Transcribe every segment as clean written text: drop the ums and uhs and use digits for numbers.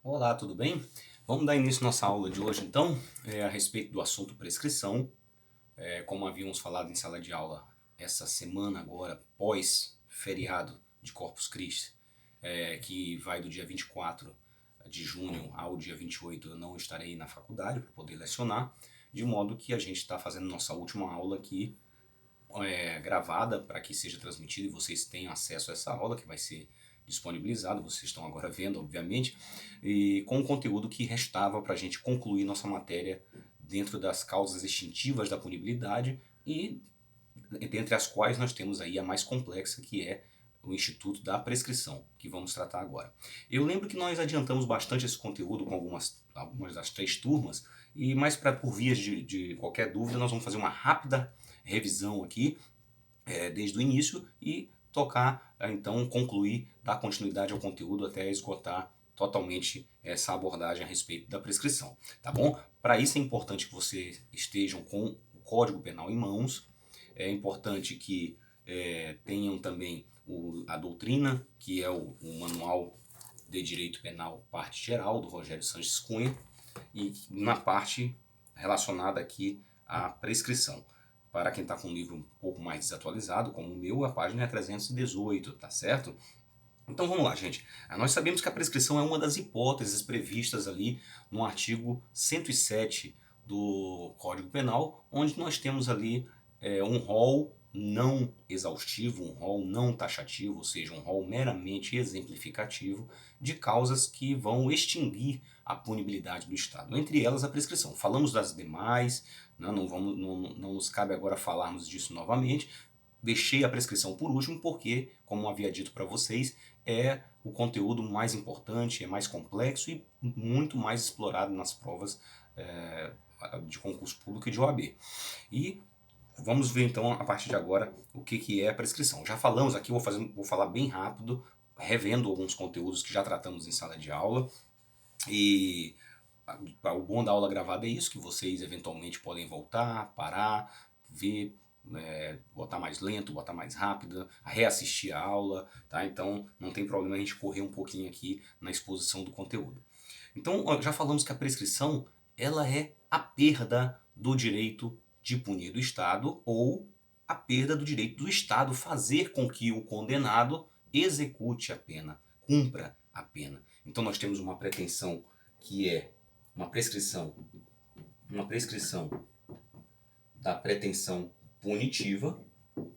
Olá, tudo bem? Vamos dar início à nossa aula de hoje, então, a respeito do assunto prescrição. Como havíamos falado em sala de aula essa semana agora, pós-feriado de Corpus Christi, que vai do dia 24 de junho ao dia 28, eu não estarei na faculdade para poder lecionar, de modo que a gente está fazendo nossa última aula aqui gravada para que seja transmitida e vocês tenham acesso a essa aula que vai ser disponibilizada, vocês estão agora vendo, obviamente, e com o conteúdo que restava para a gente concluir nossa matéria dentro das causas extintivas da punibilidade e dentre as quais nós temos aí a mais complexa, que é o Instituto da Prescrição, que vamos tratar agora. Eu lembro que nós adiantamos bastante esse conteúdo com algumas das três turmas, mas por vias de qualquer dúvida, nós vamos fazer uma rápida revisão aqui, desde o início e tocar, então, concluir, dar continuidade ao conteúdo até esgotar totalmente essa abordagem a respeito da prescrição, tá bom? Para isso é importante que vocês estejam com o Código Penal em mãos, é importante que tenham também a doutrina, que é o Manual de Direito Penal, parte geral, do Rogério Sanches Cunha, e na parte relacionada aqui à prescrição. Para quem está com um livro um pouco mais desatualizado, como o meu, a página é 318, tá certo? Então vamos lá, gente. Nós sabemos que a prescrição é uma das hipóteses previstas ali no artigo 107 do Código Penal, onde nós temos ali um rol não exaustivo, um rol não taxativo, ou seja, um rol meramente exemplificativo de causas que vão extinguir a punibilidade do Estado, entre elas a prescrição. Falamos das demais, não nos cabe agora falarmos disso novamente. Deixei a prescrição por último porque, como havia dito para vocês, é o conteúdo mais importante, é mais complexo e muito mais explorado nas provas de concurso público e de OAB. E vamos ver então a partir de agora o que é a prescrição. Já falamos aqui, vou falar bem rápido, revendo alguns conteúdos que já tratamos em sala de aula. E o bom da aula gravada é isso, que vocês eventualmente podem voltar, parar, ver, botar mais lento, botar mais rápida, reassistir a aula, tá? Então não tem problema a gente correr um pouquinho aqui na exposição do conteúdo. Então já falamos que a prescrição ela é a perda do direito de punir do Estado ou a perda do direito do Estado fazer com que o condenado execute a pena, cumpra a pena. Então nós temos uma pretensão que é uma prescrição da pretensão punitiva, não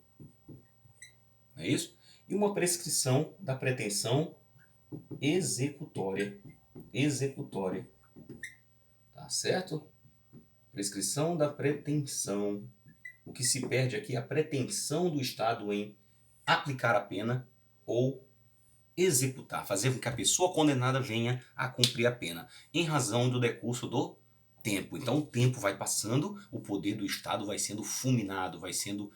é isso? E uma prescrição da pretensão executória, tá certo? Prescrição da pretensão. O que se perde aqui é a pretensão do Estado em aplicar a pena ou executar, fazer com que a pessoa condenada venha a cumprir a pena, em razão do decurso do tempo. Então o tempo vai passando, o poder do Estado vai sendo fulminado, vai sendo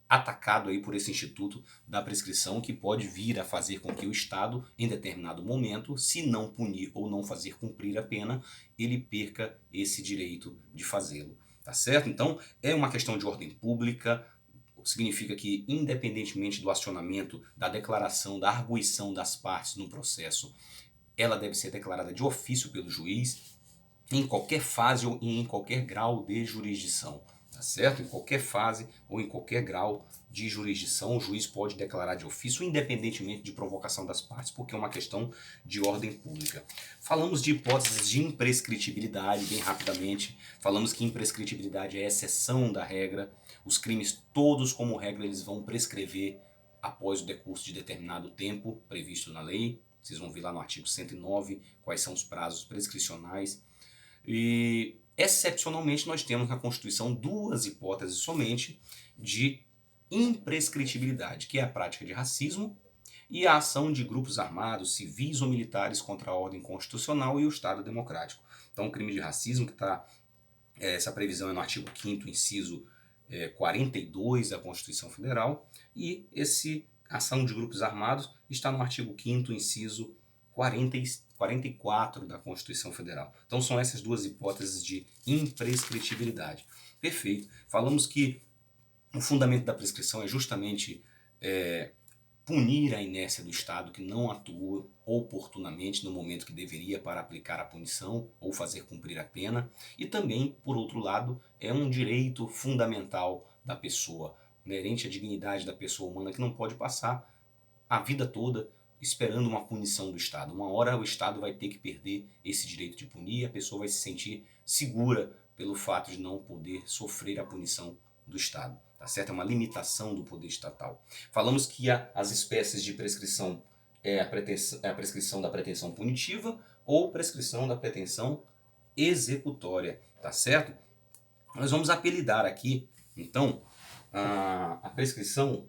atacado aí por esse instituto da prescrição, que pode vir a fazer com que o Estado, em determinado momento, se não punir ou não fazer cumprir a pena, ele perca esse direito de fazê-lo. Tá certo? Então é uma questão de ordem pública. Significa que, independentemente do acionamento, da declaração, da arguição das partes no processo, ela deve ser declarada de ofício pelo juiz, em qualquer fase ou em qualquer grau de jurisdição. Tá certo? Em qualquer fase ou em qualquer grau de jurisdição, o juiz pode declarar de ofício, independentemente de provocação das partes, porque é uma questão de ordem pública. Falamos de hipóteses de imprescritibilidade, bem rapidamente. Falamos que imprescritibilidade é exceção da regra. Os crimes todos, como regra, eles vão prescrever após o decurso de determinado tempo previsto na lei. Vocês vão ver lá no artigo 109 quais são os prazos prescricionais. E, excepcionalmente, nós temos na Constituição duas hipóteses somente de imprescritibilidade, que é a prática de racismo e a ação de grupos armados, civis ou militares contra a ordem constitucional e o Estado democrático. Então, o crime de racismo, que está, essa previsão é no artigo 5º, inciso 42 da Constituição Federal, e esse ação de grupos armados está no artigo 5º, inciso 44 da Constituição Federal. Então são essas duas hipóteses de imprescritibilidade. Perfeito. Falamos que o fundamento da prescrição é justamente punir a inércia do Estado que não atua oportunamente no momento que deveria para aplicar a punição ou fazer cumprir a pena. E também, por outro lado, é um direito fundamental da pessoa, inerente à dignidade da pessoa humana, que não pode passar a vida toda esperando uma punição do Estado. Uma hora o Estado vai ter que perder esse direito de punir e a pessoa vai se sentir segura pelo fato de não poder sofrer a punição do Estado. Tá certo? É uma limitação do poder estatal. Falamos que as espécies de prescrição é a prescrição da pretensão punitiva ou prescrição da pretensão executória. Tá certo? Nós vamos apelidar aqui, então, a prescrição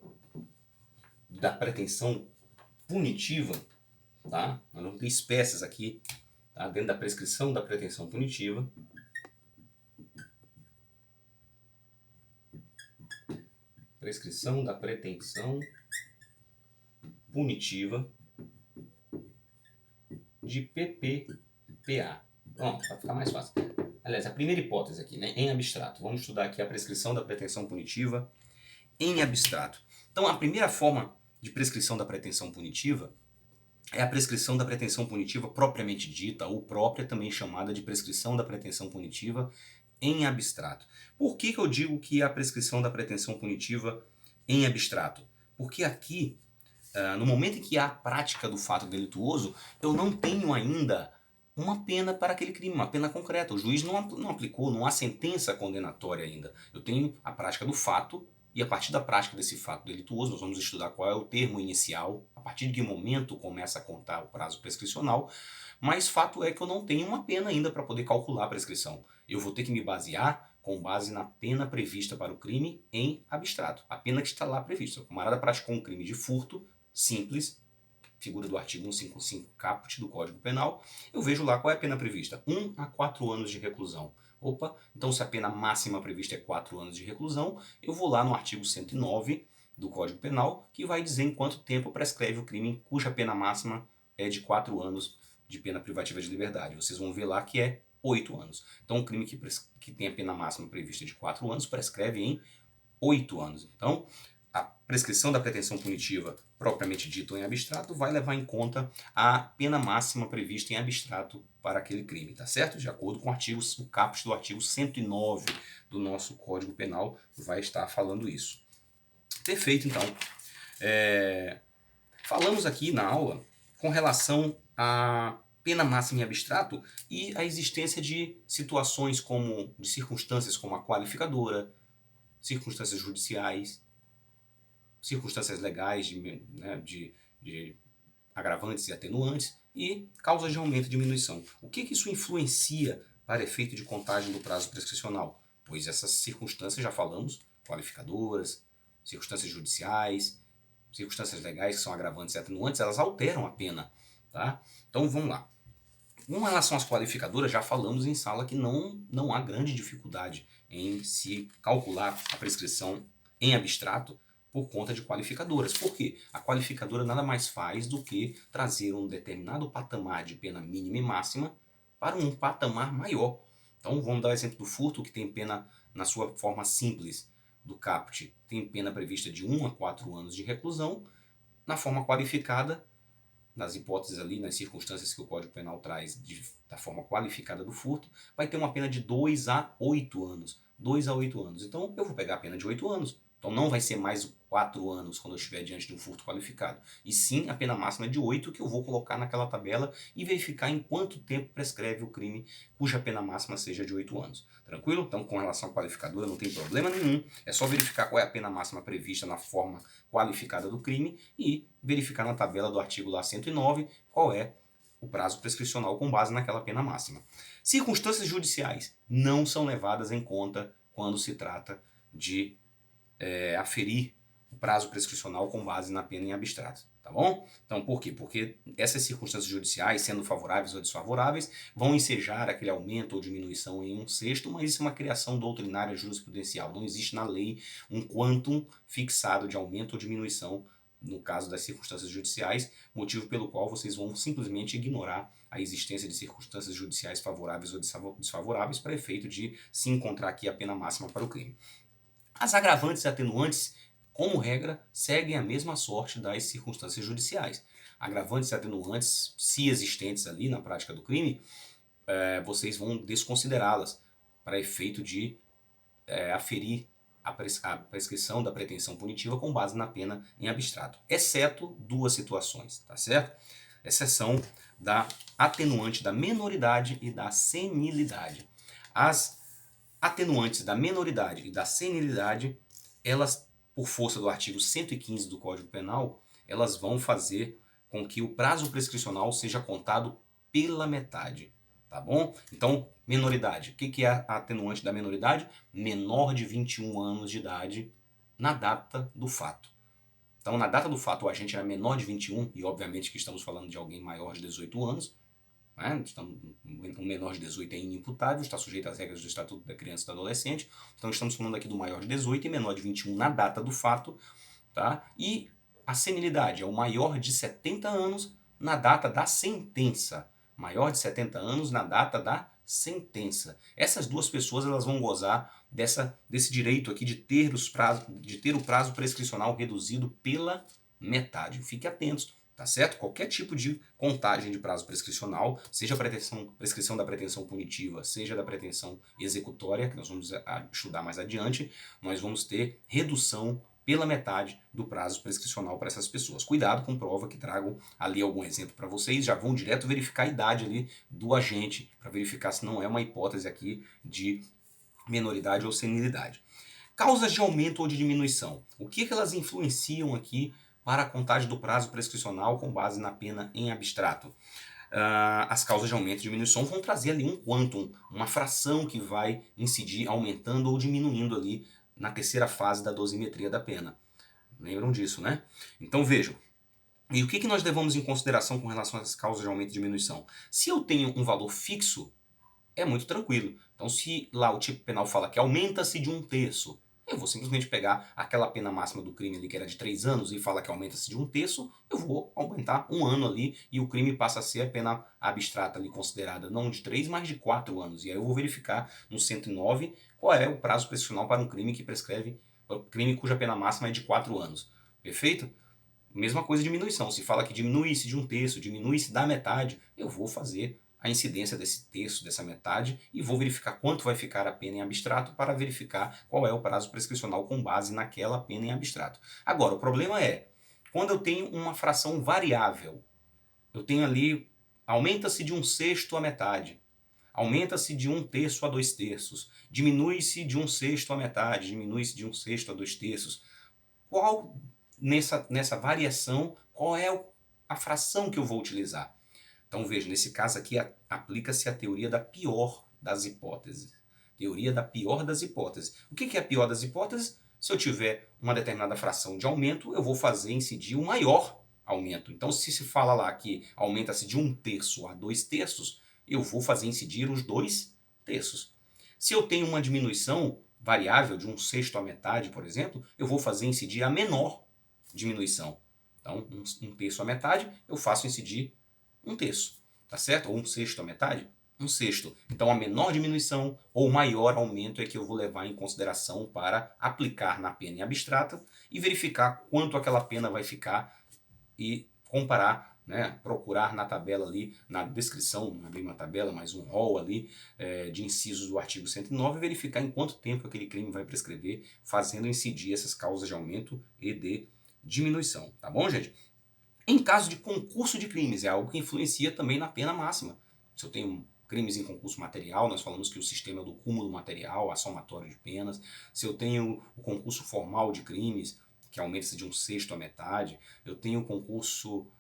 da pretensão punitiva, tá? Nós vamos ter espécies aqui, tá? Dentro da prescrição da pretensão punitiva. Prescrição da pretensão punitiva de PPPA. Pronto, para ficar mais fácil. Aliás, a primeira hipótese aqui, né, em abstrato. Vamos estudar aqui a prescrição da pretensão punitiva em abstrato. Então, a primeira forma de prescrição da pretensão punitiva é a prescrição da pretensão punitiva propriamente dita, ou própria, também chamada de prescrição da pretensão punitiva em abstrato. Por que eu digo que é a prescrição da pretensão punitiva em abstrato? Porque aqui, no momento em que há a prática do fato delituoso, eu não tenho ainda uma pena para aquele crime, uma pena concreta. O juiz não aplicou, não há sentença condenatória ainda. Eu tenho a prática do fato, e a partir da prática desse fato delituoso, nós vamos estudar qual é o termo inicial, a partir de que momento começa a contar o prazo prescricional, mas fato é que eu não tenho uma pena ainda para poder calcular a prescrição. Eu vou ter que me basear com base na pena prevista para o crime em abstrato. A pena que está lá prevista. O camarada praticou um crime de furto simples, figura do artigo 155 caput do Código Penal, eu vejo lá qual é a pena prevista. 1 a 4 anos de reclusão. Opa, então se a pena máxima prevista é 4 anos de reclusão, eu vou lá no artigo 109 do Código Penal, que vai dizer em quanto tempo prescreve o crime cuja pena máxima é de 4 anos de pena privativa de liberdade. Vocês vão ver lá que é 8 anos. Então um crime que tem a pena máxima prevista de 4 anos prescreve em 8 anos. Então, a prescrição da pretensão punitiva propriamente dita em abstrato vai levar em conta a pena máxima prevista em abstrato para aquele crime, tá certo? De acordo com o caput do artigo 109 do nosso Código Penal vai estar falando isso. Perfeito, então. Falamos aqui na aula com relação à pena máxima em abstrato e a existência de situações de circunstâncias como a qualificadora, circunstâncias judiciais, circunstâncias legais de agravantes e atenuantes e causas de aumento e diminuição. O que isso influencia para efeito de contagem do prazo prescricional? Pois essas circunstâncias, já falamos, qualificadoras, circunstâncias judiciais, circunstâncias legais que são agravantes e atenuantes, elas alteram a pena. Tá? Então vamos lá. Com relação às qualificadoras, já falamos em sala que não há grande dificuldade em se calcular a prescrição em abstrato por conta de qualificadoras. Por quê? A qualificadora nada mais faz do que trazer um determinado patamar de pena mínima e máxima para um patamar maior. Então vamos dar o exemplo do furto, que tem pena na sua forma simples do caput, tem pena prevista de 1 a 4 anos de reclusão. Na forma qualificada, nas hipóteses ali, nas circunstâncias que o Código Penal traz da forma qualificada do furto, vai ter uma pena de 2 a 8 anos. 2 a 8 anos. Então eu vou pegar a pena de 8 anos. Então não vai ser mais 4 anos quando eu estiver diante de um furto qualificado. E sim, a pena máxima é de 8 que eu vou colocar naquela tabela e verificar em quanto tempo prescreve o crime cuja pena máxima seja de 8 anos. Tranquilo? Então com relação à qualificadora não tem problema nenhum. É só verificar qual é a pena máxima prevista na forma qualificada do crime e verificar na tabela do artigo lá 109 qual é o prazo prescricional com base naquela pena máxima. Circunstâncias judiciais não são levadas em conta quando se trata de aferir o prazo prescricional com base na pena em abstrato, tá bom? Então, por quê? Porque essas circunstâncias judiciais, sendo favoráveis ou desfavoráveis, vão ensejar aquele aumento ou diminuição em 1/6, mas isso é uma criação doutrinária jurisprudencial. Não existe na lei um quantum fixado de aumento ou diminuição no caso das circunstâncias judiciais, motivo pelo qual vocês vão simplesmente ignorar a existência de circunstâncias judiciais favoráveis ou desfavoráveis para efeito de se encontrar aqui a pena máxima para o crime. As agravantes e atenuantes, como regra, seguem a mesma sorte das circunstâncias judiciais. agravantes e atenuantes, se existentes ali na prática do crime, vocês vão desconsiderá-las para efeito de aferir a prescrição da pretensão punitiva com base na pena em abstrato, exceto duas situações, tá certo? Exceção da atenuante da menoridade e da senilidade. As atenuantes da menoridade e da senilidade, elas, por força do artigo 115 do Código Penal, elas vão fazer com que o prazo prescricional seja contado pela metade, tá bom? Então, menoridade. O que é a atenuante da menoridade? Menor de 21 anos de idade na data do fato. Então, na data do fato, o agente era menor de 21, e obviamente que estamos falando de alguém maior de 18 anos, né? Um menor de 18 é inimputável, está sujeito às regras do Estatuto da Criança e do Adolescente. Então estamos falando aqui do maior de 18 e menor de 21 na data do fato. Tá? E a senilidade é o maior de 70 anos na data da sentença. Maior de 70 anos na data da sentença. Essas duas pessoas elas vão gozar desse direito aqui de ter o prazo prescricional reduzido pela metade. Fiquem atentos. Tá certo? Qualquer tipo de contagem de prazo prescricional, seja a prescrição da pretensão punitiva, seja da pretensão executória, que nós vamos estudar mais adiante, nós vamos ter redução pela metade do prazo prescricional para essas pessoas. Cuidado com prova que tragam ali algum exemplo para vocês, já vão direto verificar a idade ali do agente, para verificar se não é uma hipótese aqui de menoridade ou senilidade. Causas de aumento ou de diminuição. O que elas influenciam aqui para a contagem do prazo prescricional com base na pena em abstrato? As causas de aumento e diminuição vão trazer ali um quantum, uma fração que vai incidir aumentando ou diminuindo ali na terceira fase da dosimetria da pena. Lembram disso, né? Então vejam. E o que nós levamos em consideração com relação às causas de aumento e diminuição? Se eu tenho um valor fixo, é muito tranquilo. Então se lá o tipo penal fala que aumenta-se de 1/3, eu vou simplesmente pegar aquela pena máxima do crime ali que era de 3 anos e fala que aumenta-se de 1/3, eu vou aumentar 1 ano ali e o crime passa a ser a pena abstrata ali considerada não de 3, mas de 4 anos. E aí eu vou verificar no 109 qual é o prazo prescricional para um crime que prescreve, crime cuja pena máxima é de 4 anos. Perfeito? Mesma coisa diminuição. Se fala que diminui-se de 1/3, diminui-se da metade, eu vou fazer a incidência desse terço, dessa metade, e vou verificar quanto vai ficar a pena em abstrato para verificar qual é o prazo prescricional com base naquela pena em abstrato. Agora, o problema é, quando eu tenho uma fração variável, eu tenho ali, aumenta-se de 1/6 a metade, aumenta-se de 1/3 a 2/3, diminui-se de 1/6 a metade, diminui-se de 1/6 a 2/3. Qual, nessa variação, qual é a fração que eu vou utilizar? Então veja, nesse caso aqui aplica-se a teoria da pior das hipóteses. Teoria da pior das hipóteses. O que é a pior das hipóteses? Se eu tiver uma determinada fração de aumento, eu vou fazer incidir o maior aumento. Então se se fala lá que aumenta-se de 1/3 a 2/3, eu vou fazer incidir os 2/3. Se eu tenho uma diminuição variável de 1/6 a metade, por exemplo, eu vou fazer incidir a menor diminuição. Então 1/3 a metade, eu faço incidir 1/3, tá certo? Ou 1/6 a metade? 1/6. Então a menor diminuição ou maior aumento é que eu vou levar em consideração para aplicar na pena em abstrata e verificar quanto aquela pena vai ficar e comparar, né, procurar na tabela ali, na descrição, não é bem uma tabela, mas um rol ali de incisos do artigo 109 e verificar em quanto tempo aquele crime vai prescrever, fazendo incidir essas causas de aumento e de diminuição. Tá bom, gente? Em caso de concurso de crimes, é algo que influencia também na pena máxima. Se eu tenho crimes em concurso material, nós falamos que o sistema do cúmulo material, a somatória de penas. Se eu tenho o concurso formal de crimes, que aumenta-se de 1/6 a metade. Eu tenho o concurso,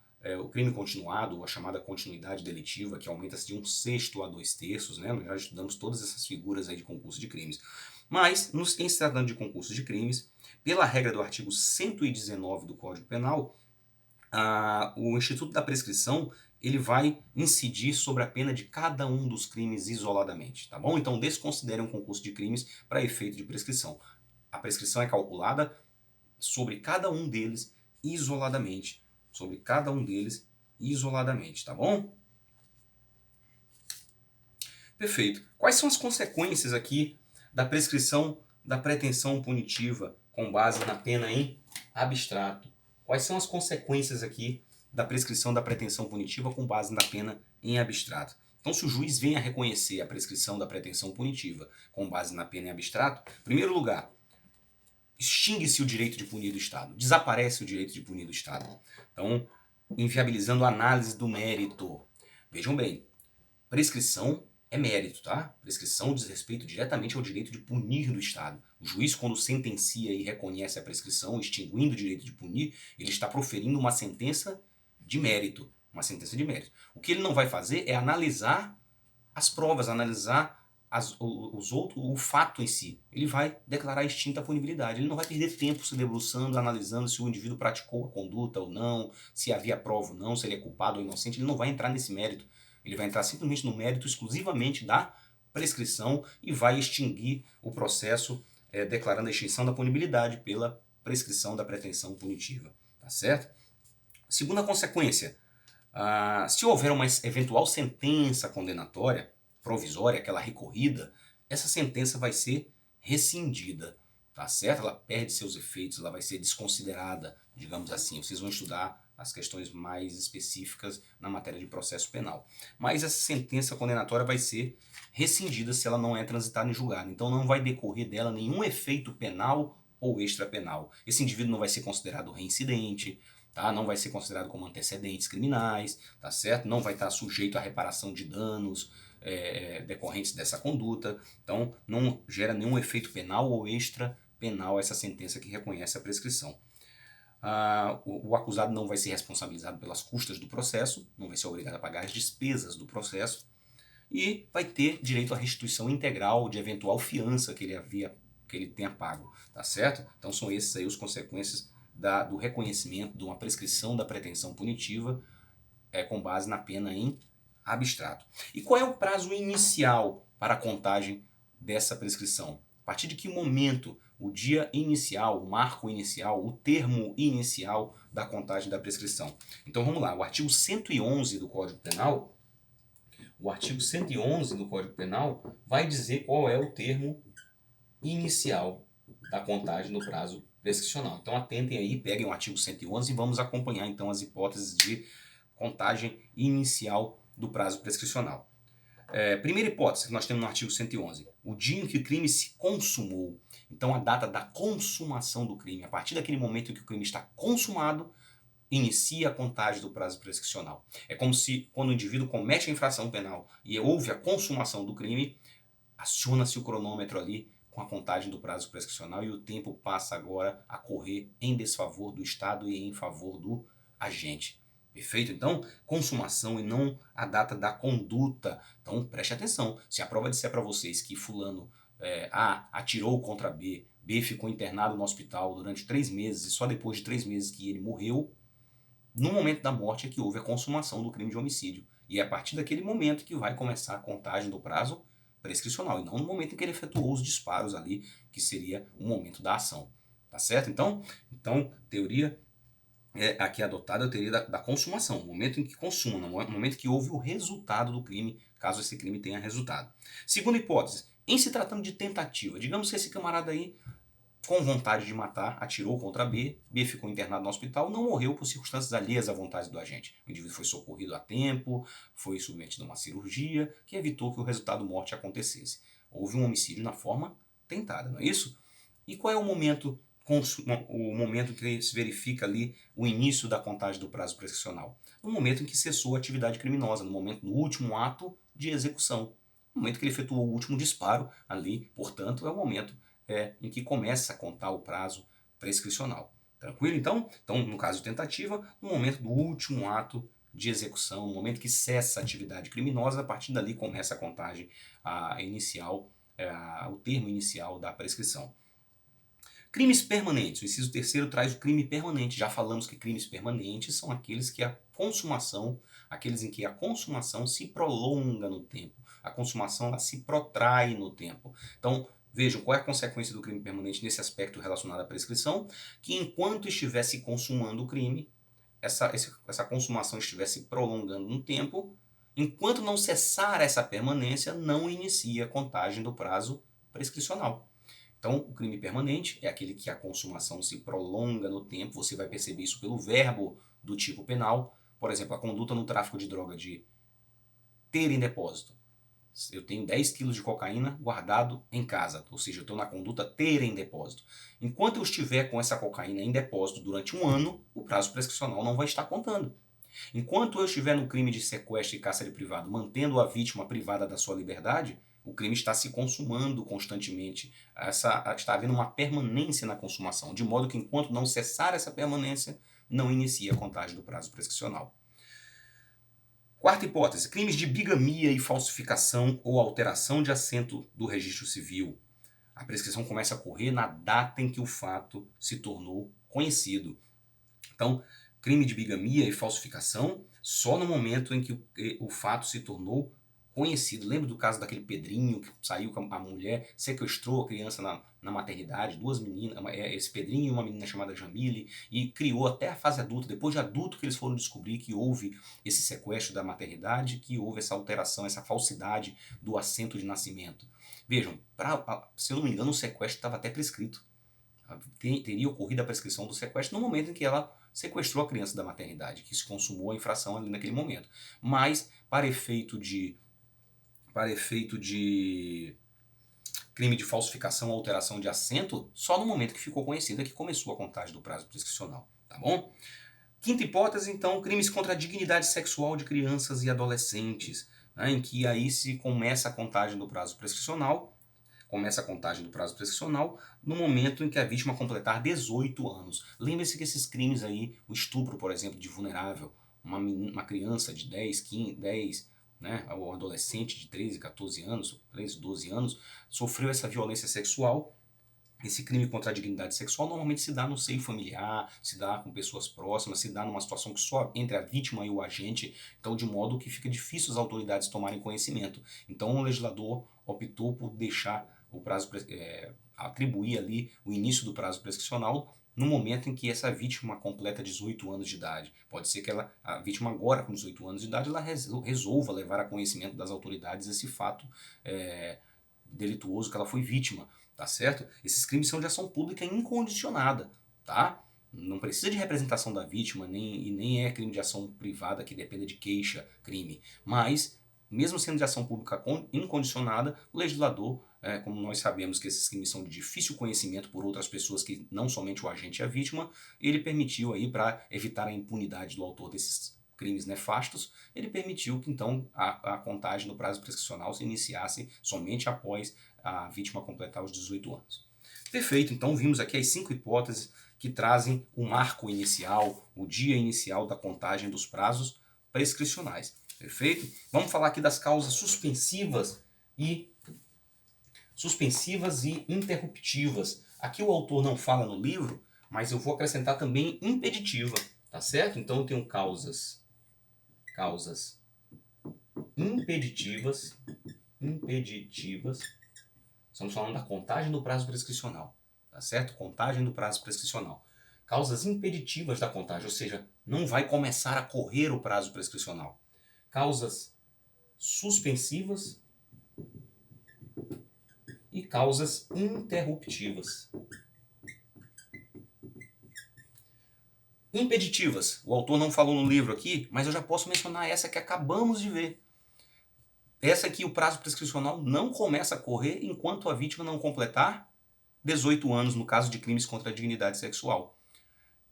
o crime continuado, a chamada continuidade delitiva, que aumenta-se de 1/6 a 2/3. Né? Nós já estudamos todas essas figuras aí de concurso de crimes. Mas, em se tratando de concurso de crimes, pela regra do artigo 119 do Código Penal, o Instituto da Prescrição ele vai incidir sobre a pena de cada um dos crimes isoladamente, tá bom? Então desconsidere um concurso de crimes para efeito de prescrição. A prescrição é calculada sobre cada um deles isoladamente, tá bom? Perfeito. Quais são as consequências aqui da prescrição da pretensão punitiva com base na pena em abstrato? Quais são as consequências aqui da prescrição da pretensão punitiva com base na pena em abstrato. Então, se o juiz vem a reconhecer a prescrição da pretensão punitiva com base na pena em abstrato, em primeiro lugar, extingue-se o direito de punir do Estado, desaparece o direito de punir do Estado. Então, inviabilizando a análise do mérito. Vejam bem, prescrição é mérito, tá? Prescrição diz respeito diretamente ao direito de punir do Estado. O juiz, quando sentencia e reconhece a prescrição, extinguindo o direito de punir, ele está proferindo uma sentença de mérito. Uma sentença de mérito. O que ele não vai fazer é analisar as provas, analisar o fato em si. Ele vai declarar extinta a punibilidade. Ele não vai perder tempo se debruçando, analisando se o indivíduo praticou a conduta ou não, se havia prova ou não, se ele é culpado ou inocente. Ele não vai entrar nesse mérito. Ele vai entrar simplesmente no mérito exclusivamente da prescrição e vai extinguir o processo declarando a extinção da punibilidade pela prescrição da pretensão punitiva. Tá certo? Segunda consequência, se houver uma eventual sentença condenatória, provisória, aquela recorrida, essa sentença vai ser rescindida, tá certo? Ela perde seus efeitos, ela vai ser desconsiderada, digamos assim. Vocês vão estudar as questões mais específicas na matéria de processo penal. Mas essa sentença condenatória vai ser rescindida se ela não é transitada em julgado. Então não vai decorrer dela nenhum efeito penal ou extrapenal. Esse indivíduo não vai ser considerado reincidente, tá? Não vai ser considerado como antecedentes criminais, tá certo? Não vai estar sujeito à reparação de danos decorrentes dessa conduta. Então, não gera nenhum efeito penal ou extra penal essa sentença que reconhece a prescrição. O acusado não vai ser responsabilizado pelas custas do processo, não vai ser obrigado a pagar as despesas do processo e vai ter direito à restituição integral de eventual fiança que ele tenha pago, tá certo? Então são esses aí as consequências do reconhecimento de uma prescrição da pretensão punitiva com base na pena em abstrato. E qual é o prazo inicial para a contagem dessa prescrição? A partir de que momento o dia inicial, o marco inicial, o termo inicial da contagem da prescrição? Então vamos lá, o artigo 111 do Código Penal, vai dizer qual é o termo inicial da contagem do prazo prescricional. Então atentem aí, peguem o artigo 111 e vamos acompanhar então as hipóteses de contagem inicial do prazo prescricional. Primeira hipótese que nós temos no artigo 111, o dia em que o crime se consumou. Então a data da consumação do crime, a partir daquele momento em que o crime está consumado, inicia a contagem do prazo prescricional. É como se, quando o indivíduo comete a infração penal e houve a consumação do crime, aciona-se o cronômetro ali com a contagem do prazo prescricional e o tempo passa agora a correr em desfavor do Estado e em favor do agente. Perfeito? Então, consumação e não a data da conduta. Então, preste atenção. Se a prova disser para vocês que fulano A atirou contra B, B ficou internado no hospital durante 3 meses e só depois de 3 meses que ele morreu, no momento da morte é que houve a consumação do crime de homicídio. E é a partir daquele momento que vai começar a contagem do prazo prescricional, e não no momento em que ele efetuou os disparos ali, que seria o momento da ação. Tá certo? Então teoria aqui adotada é a teoria da consumação, o momento em que consuma, no momento que houve o resultado do crime, caso esse crime tenha resultado. Segunda hipótese, em se tratando de tentativa, digamos que esse camarada aí, com vontade de matar, atirou contra B, B ficou internado no hospital, não morreu por circunstâncias alheias à vontade do agente. O indivíduo foi socorrido a tempo, foi submetido a uma cirurgia, que evitou que o resultado morte acontecesse. Houve um homicídio na forma tentada, não é isso? E qual é o momento que se verifica ali o início da contagem do prazo prescricional? No momento em que cessou a atividade criminosa, no último ato de execução. No momento que ele efetuou o último disparo ali, portanto, é o momento em que começa a contar o prazo prescricional. Tranquilo, então? Então, no caso de tentativa, no momento do último ato de execução, no momento que cessa a atividade criminosa, a partir dali começa a contagem inicial, o termo inicial da prescrição. Crimes permanentes. O inciso 3º traz o crime permanente. Já falamos que crimes permanentes são aqueles em que a consumação se prolonga no tempo. A consumação ela se protrai no tempo. Então, vejam qual é a consequência do crime permanente nesse aspecto relacionado à prescrição, que enquanto estivesse consumando o crime, essa consumação estivesse prolongando no tempo, enquanto não cessar essa permanência, não inicia a contagem do prazo prescricional. Então, o crime permanente é aquele que a consumação se prolonga no tempo, você vai perceber isso pelo verbo do tipo penal, Por exemplo, a conduta no tráfico de droga de ter em depósito. Eu tenho 10 quilos de cocaína guardado em casa, ou seja, eu estou na conduta ter em depósito. Enquanto eu estiver com essa cocaína em depósito durante um ano, o prazo prescricional não vai estar contando. Enquanto eu estiver no crime de sequestro e cárcere privado, mantendo a vítima privada da sua liberdade, o crime está se consumando constantemente. Está havendo uma permanência na consumação, de modo que enquanto não cessar essa permanência, não inicia a contagem do prazo prescricional. Quarta hipótese, crimes de bigamia e falsificação ou alteração de assento do registro civil. A prescrição começa a correr na data em que o fato se tornou conhecido. Então, crime de bigamia e falsificação só no momento em que o fato se tornou conhecido. Lembra do caso daquele Pedrinho que saiu com a mulher, sequestrou a criança na maternidade, duas meninas, esse Pedrinho e uma menina chamada Jamile, e criou até a fase adulta. Depois de adulto que eles foram descobrir que houve esse sequestro da maternidade, que houve essa alteração, essa falsidade do assento de nascimento. Vejam, se eu não me engano, o sequestro estava até prescrito. Teria ocorrido a prescrição do sequestro no momento em que ela sequestrou a criança da maternidade, que se consumou a infração ali naquele momento. Mas, para efeito de crime de falsificação ou alteração de assento, só no momento que ficou conhecida que começou a contagem do prazo prescricional, tá bom? Quinta hipótese, então, crimes contra a dignidade sexual de crianças e adolescentes, né, em que aí se começa a contagem do prazo prescricional, no momento em que a vítima completar 18 anos. Lembre-se que esses crimes aí, o estupro, por exemplo, de vulnerável, uma criança de 10, 15, 10, né, ou um adolescente de 13, 14 anos, 13, 12 anos, sofreu essa violência sexual. Esse crime contra a dignidade sexual normalmente se dá no seio familiar, se dá com pessoas próximas, se dá numa situação que só entre a vítima e o agente, então de modo que fica difícil as autoridades tomarem conhecimento. Então o legislador optou por deixar o prazo, atribuir ali o início do prazo prescricional no momento em que essa vítima completa 18 anos de idade. Pode ser que a vítima agora com 18 anos de idade, ela resolva levar a conhecimento das autoridades esse fato delituoso que ela foi vítima. Tá certo? Esses crimes são de ação pública incondicionada, tá? Não precisa de representação da vítima, nem é crime de ação privada que dependa de queixa, crime. Mas, mesmo sendo de ação pública incondicionada, o legislador, como nós sabemos que esses crimes são de difícil conhecimento por outras pessoas que não somente o agente e a vítima, ele permitiu aí, para evitar a impunidade do autor desses crimes nefastos, ele permitiu que então a contagem do prazo prescricional se iniciasse somente após a vítima completar os 18 anos. Perfeito, então vimos aqui as 5 hipóteses que trazem o marco inicial, o dia inicial da contagem dos prazos prescricionais. Perfeito? Vamos falar aqui das causas suspensivas e interruptivas. Aqui o autor não fala no livro, mas eu vou acrescentar também impeditiva, tá certo? Então eu tenho causas impeditivas. Estamos falando da contagem do prazo prescricional, tá certo? Contagem do prazo prescricional. Causas impeditivas da contagem, ou seja, não vai começar a correr o prazo prescricional. Causas suspensivas e causas interruptivas. Impeditivas, o autor não falou no livro aqui, mas eu já posso mencionar essa que acabamos de ver. Essa aqui, o prazo prescricional não começa a correr enquanto a vítima não completar 18 anos, no caso de crimes contra a dignidade sexual.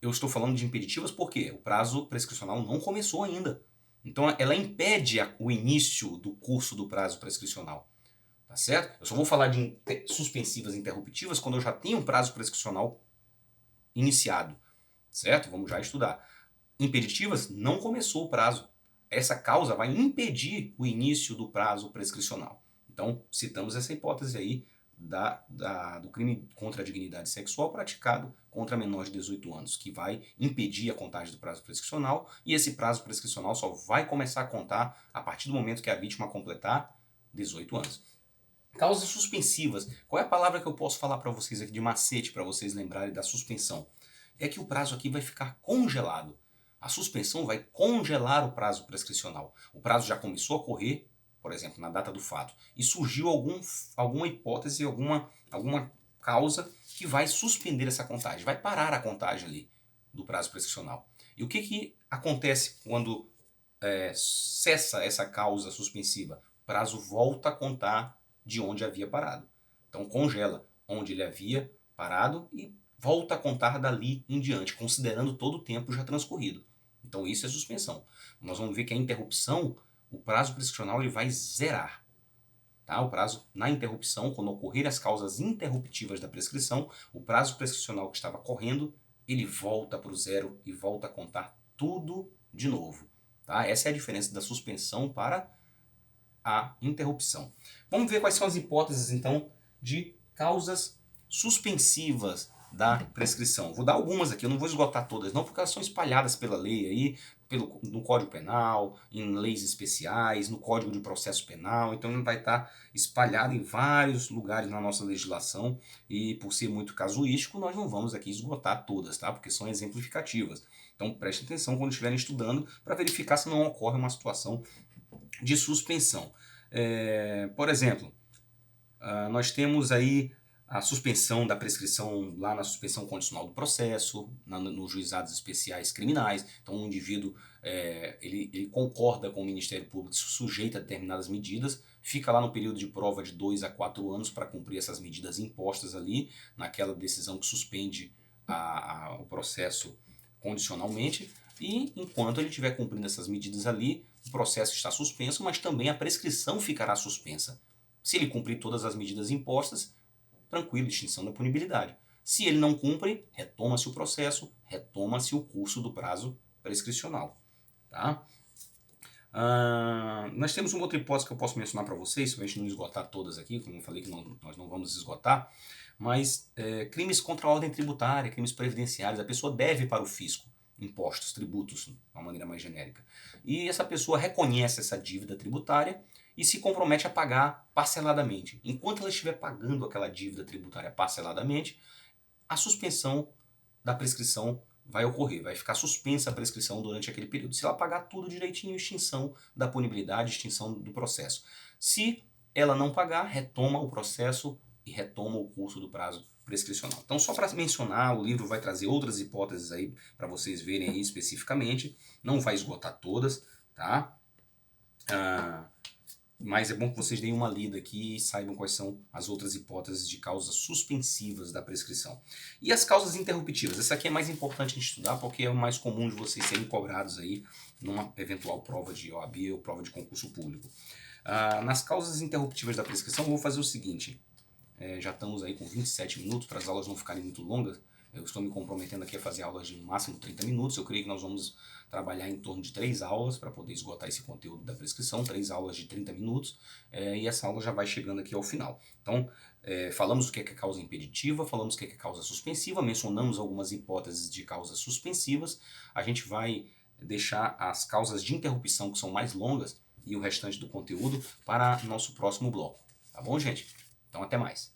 Eu estou falando de impeditivas porque o prazo prescricional não começou ainda. Então ela impede o início do curso do prazo prescricional. Tá certo? Eu só vou falar de suspensivas e interruptivas quando eu já tenho um prazo prescricional iniciado. Certo? Vamos já estudar. Impeditivas, não começou o prazo. Essa causa vai impedir o início do prazo prescricional. Então, citamos essa hipótese aí do crime contra a dignidade sexual praticado contra menor de 18 anos, que vai impedir a contagem do prazo prescricional, e esse prazo prescricional só vai começar a contar a partir do momento que a vítima completar 18 anos. Causas suspensivas. Qual é a palavra que eu posso falar para vocês aqui de macete para vocês lembrarem da suspensão? É que o prazo aqui vai ficar congelado. A suspensão vai congelar o prazo prescricional. O prazo já começou a correr, por exemplo, na data do fato, e surgiu alguma hipótese, alguma causa que vai suspender essa contagem, vai parar a contagem ali do prazo prescricional. E o que acontece quando cessa essa causa suspensiva? O prazo volta a contar de onde havia parado. Então congela onde ele havia parado e volta a contar dali em diante, considerando todo o tempo já transcorrido. Então isso é suspensão. Nós vamos ver que a interrupção, o prazo prescricional ele vai zerar. Tá? O prazo na interrupção, quando ocorrer as causas interruptivas da prescrição, o prazo prescricional que estava correndo, ele volta para o zero e volta a contar tudo de novo. Tá? Essa é a diferença da suspensão para a interrupção. Vamos ver quais são as hipóteses, então, de causas suspensivas da prescrição. Vou dar algumas aqui, eu não vou esgotar todas não, porque elas são espalhadas pela lei aí, no Código Penal, em leis especiais, no Código de Processo Penal, então ele vai estar espalhado em vários lugares na nossa legislação e por ser muito casuístico, nós não vamos aqui esgotar todas, tá? Porque são exemplificativas. Então preste atenção quando estiverem estudando para verificar se não ocorre uma situação de suspensão. Por exemplo, nós temos aí a suspensão da prescrição lá na suspensão condicional do processo, nos juizados especiais criminais. Então o indivíduo ele concorda com o Ministério Público, se sujeita a determinadas medidas, fica lá no período de prova de 2 a 4 anos para cumprir essas medidas impostas ali, naquela decisão que suspende o processo condicionalmente, e enquanto ele estiver cumprindo essas medidas ali, o processo está suspenso, mas também a prescrição ficará suspensa. Se ele cumprir todas as medidas impostas, tranquilo, extinção da punibilidade. Se ele não cumpre, retoma-se o processo, retoma-se o curso do prazo prescricional. Tá? Nós temos uma outra hipótese que eu posso mencionar para vocês, para a gente não esgotar todas aqui, como eu falei que nós não vamos esgotar, mas crimes contra a ordem tributária, crimes previdenciários, a pessoa deve para o fisco impostos, tributos, de uma maneira mais genérica. E essa pessoa reconhece essa dívida tributária e se compromete a pagar parceladamente. Enquanto ela estiver pagando aquela dívida tributária parceladamente, a suspensão da prescrição vai ocorrer, vai ficar suspensa a prescrição durante aquele período. Se ela pagar tudo direitinho, extinção da punibilidade, extinção do processo. Se ela não pagar, retoma o processo e retoma o curso do prazo prescricional. Então, só para mencionar, o livro vai trazer outras hipóteses aí para vocês verem aí especificamente, não vai esgotar todas, tá? Mas é bom que vocês deem uma lida aqui e saibam quais são as outras hipóteses de causas suspensivas da prescrição. E as causas interruptivas? Essa aqui é mais importante de estudar porque é o mais comum de vocês serem cobrados aí numa eventual prova de OAB ou prova de concurso público. Nas causas interruptivas da prescrição, eu vou fazer o seguinte. Já estamos aí com 27 minutos para as aulas não ficarem muito longas. Eu estou me comprometendo aqui a fazer aulas de no máximo 30 minutos. Eu creio que nós vamos trabalhar em torno de 3 aulas para poder esgotar esse conteúdo da prescrição, 3 aulas de 30 minutos, e essa aula já vai chegando aqui ao final. Então, falamos o que é causa impeditiva, falamos o que é causa suspensiva, mencionamos algumas hipóteses de causas suspensivas. A gente vai deixar as causas de interrupção, que são mais longas, e o restante do conteúdo para nosso próximo bloco. Tá bom, gente? Então, até mais.